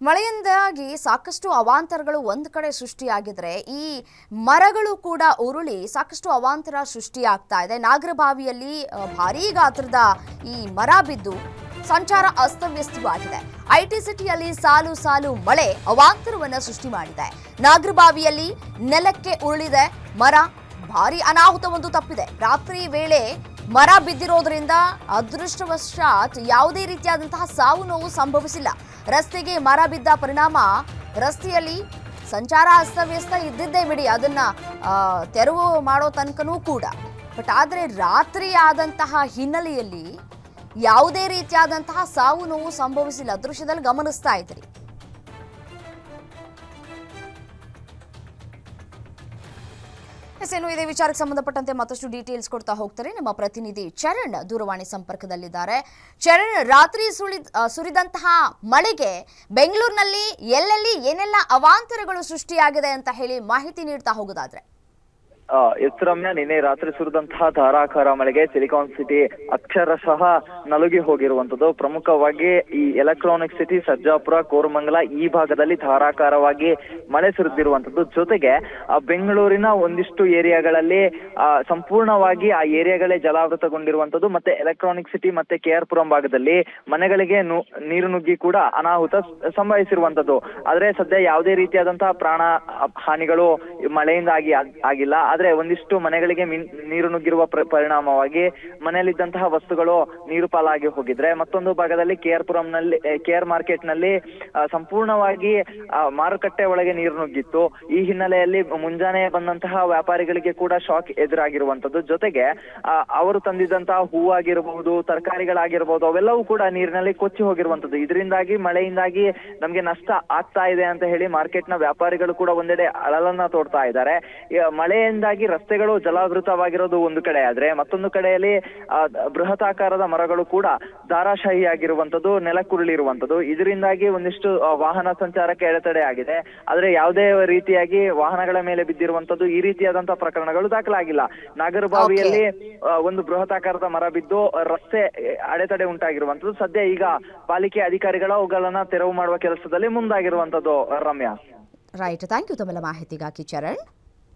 ಮಳೆಯಿಂದಾಗಿ ಸಾಕಷ್ಟು ಅವಾಂತರಗಳು ಒಂದು ಕಡೆ ಸೃಷ್ಟಿಯಾಗಿದ್ರೆ ಈ ಮರಗಳು ಕೂಡ ಉರುಳಿ ಸಾಕಷ್ಟು ಅವಾಂತರ ಸೃಷ್ಟಿಯಾಗ್ತಾ ಇದೆ. ನಾಗರಬಾವಿಯಲ್ಲಿ ಭಾರೀ ಗಾತ್ರದ ಈ ಮರ ಬಿದ್ದು ಸಂಚಾರ ಅಸ್ತವ್ಯಸ್ತವಾಗಿದೆ. ಐಟಿ ಸಿಟಿಯಲ್ಲಿ ಸಾಲು ಸಾಲು ಮಳೆ ಅವಾಂತರವನ್ನ ಸೃಷ್ಟಿ ಮಾಡಿದೆ. ನಾಗರಬಾವಿಯಲ್ಲಿ ನೆಲಕ್ಕೆ ಉರುಳಿದೆ ಮರ, ಭಾರೀ ಅನಾಹುತವೊಂದು ತಪ್ಪಿದೆ. ರಾತ್ರಿ ವೇಳೆ ಮರ ಬಿದ್ದಿರೋದ್ರಿಂದ ಅದೃಷ್ಟವಶಾತ್ ಯಾವುದೇ ರೀತಿಯಾದಂತಹ ಸಾವು ನೋವು ಸಂಭವಿಸಿಲ್ಲ. ರಸ್ತೆಗೆ ಮರ ಬಿದ್ದ ಪರಿಣಾಮ ರಸ್ತೆಯಲ್ಲಿ ಸಂಚಾರ ಅಸ್ತವ್ಯಸ್ತ ಇದ್ದಿದ್ದೇ ಬಿಡಿ, ಅದನ್ನ ತೆರವು ಮಾಡೋ ತನಕನೂ ಕೂಡ. ಬಟ್ ಆದರೆ ರಾತ್ರಿ ಆದಂತಹ ಹಿನ್ನೆಲೆಯಲ್ಲಿ ಯಾವುದೇ ರೀತಿಯಾದಂತಹ ಸಾವು ನೋವು ಸಂಭವಿಸಿಲ್ಲ. ದೃಶ್ಯದಲ್ಲಿ ಗಮನಿಸ್ತಾ ಇದ್ರಿ. ಇದೇ ವಿಚಾರಕ್ಕೆ ಸಂಬಂಧಪಟ್ಟಂತೆ ಮತ್ತಷ್ಟು ಡೀಟೇಲ್ಸ್ ಕೊಡ್ತಾ ಹೋಗ್ತಾರೆ ನಮ್ಮ ಪ್ರತಿನಿಧಿ ಚರಣ್ ದೂರವಾಣಿ ಸಂಪರ್ಕದಲ್ಲಿದ್ದಾರೆ. ಚರಣ್, ರಾತ್ರಿ ಸುರಿದಂತಹ ಮಳೆಗೆ ಬೆಂಗಳೂರಿನಲ್ಲಿ ಎಲ್ಲೆಲ್ಲಿ ಏನೆಲ್ಲ ಅವಾಂತರಗಳು ಸೃಷ್ಟಿಯಾಗಿದೆ ಅಂತ ಹೇಳಿ ಮಾಹಿತಿ ನೀಡ್ತಾ ಹೋಗೋದಾದ್ರೆ? ಎಸ್ ರಮ್ಯಾ, ನಿನ್ನೆ ರಾತ್ರಿ ಸುರಿದಂತಹ ಧಾರಾಕಾರ ಮಳೆಗೆ ಸಿಲಿಕಾನ್ ಸಿಟಿ ಅಕ್ಷರಶಃ ನಲುಗಿ ಹೋಗಿರುವಂತದ್ದು. ಪ್ರಮುಖವಾಗಿ ಈ ಎಲೆಕ್ಟ್ರಾನಿಕ್ ಸಿಟಿ, ಸರ್ಜಾಪುರ, ಕೋರಮಂಗಲ ಈ ಭಾಗದಲ್ಲಿ ಧಾರಾಕಾರವಾಗಿ ಮಳೆ ಸುರಿದಿರುವಂತದ್ದು. ಜೊತೆಗೆ ಬೆಂಗಳೂರಿನ ಒಂದಿಷ್ಟು ಏರಿಯಾಗಳಲ್ಲಿ ಸಂಪೂರ್ಣವಾಗಿ ಆ ಏರಿಯಾಗಳೇ ಜಲಾವೃತಗೊಂಡಿರುವಂತದ್ದು. ಮತ್ತೆ ಎಲೆಕ್ಟ್ರಾನಿಕ್ ಸಿಟಿ ಮತ್ತೆ ಕೆಆರ್ ಪುರಂ ಭಾಗದಲ್ಲಿ ಮನೆಗಳಿಗೆ ನೀರು ನುಗ್ಗಿ ಕೂಡ ಅನಾಹುತ ಸಂಭವಿಸಿರುವಂತದ್ದು. ಆದ್ರೆ ಸದ್ಯ ಯಾವುದೇ ರೀತಿಯಾದಂತಹ ಪ್ರಾಣ ಹಾನಿಗಳು ಮಳೆಯಿಂದ ಆಗಿಲ್ಲ. ಆದ್ರೆ ಒಂದಿಷ್ಟು ಮನೆಗಳಿಗೆ ನೀರು ನುಗ್ಗಿರುವ ಪರಿಣಾಮವಾಗಿ ಮನೆಯಲ್ಲಿದ್ದಂತಹ ವಸ್ತುಗಳು ನೀರು ಪಾಲಾಗಿ ಹೋಗಿದ್ರೆ, ಮತ್ತೊಂದು ಭಾಗದಲ್ಲಿ ಕೆಆರ್ ಮಾರ್ಕೆಟ್ ನಲ್ಲಿ ಸಂಪೂರ್ಣವಾಗಿ ಮಾರುಕಟ್ಟೆ ಒಳಗೆ ನೀರು ನುಗ್ಗಿತ್ತು. ಈ ಹಿನ್ನೆಲೆಯಲ್ಲಿ ಮುಂಜಾನೆ ಬಂದಂತಹ ವ್ಯಾಪಾರಿಗಳಿಗೆ ಕೂಡ ಶಾಕ್ ಎದುರಾಗಿರುವಂತದ್ದು. ಜೊತೆಗೆ ಅವರು ತಂದಿದ್ದಂತಹ ಹೂವಾಗಿರಬಹುದು, ತರಕಾರಿಗಳಾಗಿರ್ಬಹುದು, ಅವೆಲ್ಲವೂ ಕೂಡ ನೀರಿನಲ್ಲಿ ಕೊಚ್ಚಿ ಹೋಗಿರುವಂತದ್ದು. ಇದರಿಂದಾಗಿ ಮಳೆಯಿಂದಾಗಿ ನಮ್ಗೆ ನಷ್ಟ ಆಗ್ತಾ ಇದೆ ಅಂತ ಹೇಳಿ ಮಾರ್ಕೆಟ್ ನ ವ್ಯಾಪಾರಿಗಳು ಕೂಡ ಒಂದೆಡೆ ಅಳಲನ್ನ ತೋಡ್ತಾ ಇದ್ದಾರೆ. ಮಳೆಯಿಂದಾಗಿ ರಸ್ತೆಗಳು ಜಲಾವೃತವಾಗಿರೋದು ಒಂದು ಕಡೆ ಆದ್ರೆ, ಮತ್ತೊಂದು ಕಡೆಯಲ್ಲಿ ಬೃಹತಾಕಾರದ ಮರಗಳು ಕೂಡ ಧಾರಾಶಾಹಿ ಆಗಿರುವಂತದ್ದು, ನೆಲಕ್ಕುರುಳಿರುವಂತದ್ದು. ಇದರಿಂದಾಗಿ ಒಂದಿಷ್ಟು ವಾಹನ ಸಂಚಾರಕ್ಕೆ ಅಡೆತಡೆ ಆಗಿದೆ. ಆದ್ರೆ ಯಾವುದೇ ರೀತಿಯಾಗಿ ವಾಹನಗಳ ಮೇಲೆ ಬಿದ್ದಿರುವಂತದ್ದು, ಈ ರೀತಿಯಾದಂತಹ ಪ್ರಕರಣಗಳು ದಾಖಲಾಗಿಲ್ಲ. ನಾಗರಬಾವಿಯಲ್ಲಿ ಒಂದು ಬೃಹತಾಕಾರದ ಮರ ಬಿದ್ದು ರಸ್ತೆ ಅಡೆತಡೆ ಉಂಟಾಗಿರುವಂತದ್ದು. ಸದ್ಯ ಈಗ ಪಾಲಿಕೆ ಅಧಿಕಾರಿಗಳು ಅವುಗಳನ್ನ ತೆರವು ಮಾಡುವ ಕೆಲಸದಲ್ಲಿ ಮುಂದಾಗಿರುವಂತದ್ದು. ರಮ್ಯಾ, ರೈಟ್, ಥ್ಯಾಂಕ್ ಯು ತಮ್ಮೆಲ್ಲ ಮಾಹಿತಿಗಾಗಿ ಚರಣ್.